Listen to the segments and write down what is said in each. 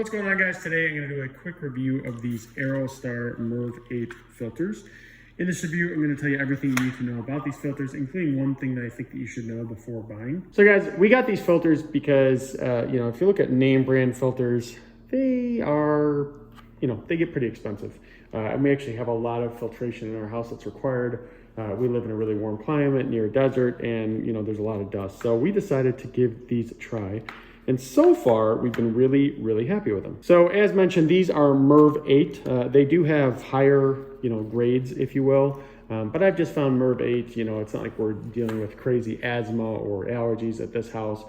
What's going on, guys? Today I'm going to do a quick review of these Aerostar MERV 8 filters. In this review, I'm going to tell you everything you need to know about these filters, including one thing that I think that you should know before buying. So guys, we got these filters because, if you look at name brand filters, they are, they get pretty expensive. And we actually have a lot of filtration in our house that's required. We live in a really warm climate near a desert, and there's a lot of dust. So we decided to give these a try. And so far, we've been really, really happy with them. So as mentioned, these are MERV 8. They do have higher, grades, if you will. But I've just found MERV 8, it's not like we're dealing with crazy asthma or allergies at this house.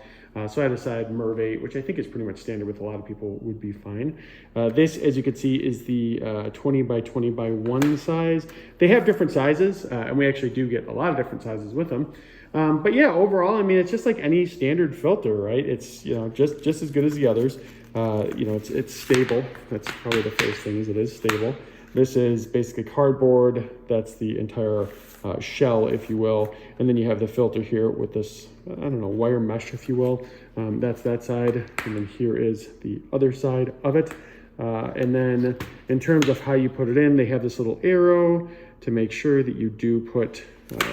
So I decided MERV 8, which I think is pretty much standard with a lot of people, would be fine. This, as you can see, is the 20 by 20 by 1 size. They have different sizes, and we actually do get a lot of different sizes with them. But yeah, overall, it's just like any standard filter, right? It's, just as good as the others. It's stable. That's probably the first thing, is it is stable. This is basically cardboard. That's the entire shell, if you will. And then you have the filter here with this, wire mesh, if you will. That's that side. And then here is the other side of it. And then in terms of how you put it in, they have this little arrow to make sure that you do put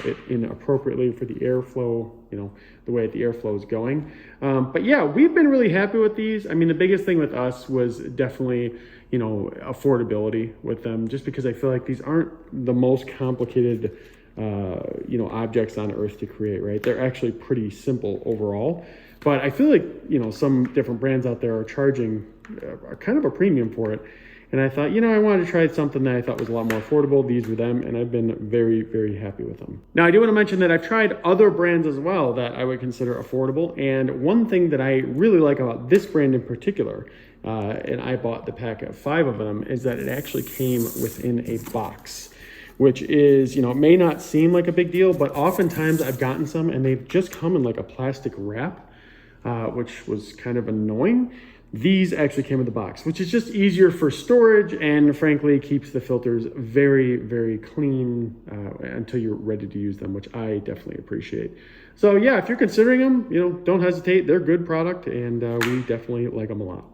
it in appropriately for the airflow, the way the airflow is going. But yeah, we've been really happy with these. The biggest thing with us was definitely, affordability with them, just because I feel like these aren't the most complicated, objects on earth to create, right? They're actually pretty simple overall. But I feel like, some different brands out there are charging kind of a premium for it. And I thought, I wanted to try something that I thought was a lot more affordable. These were them, and I've been very, very happy with them. Now, I do want to mention that I've tried other brands as well that I would consider affordable. And one thing that I really like about this brand in particular, and I bought the pack of 5 of them, is that it actually came within a box, which is, it may not seem like a big deal, but oftentimes I've gotten some and they've just come in like a plastic wrap, which was kind of annoying. These actually came in the box, which is just easier for storage and frankly keeps the filters very, very clean until you're ready to use them, which I definitely appreciate. So yeah, if you're considering them, don't hesitate. They're a good product, and we definitely like them a lot.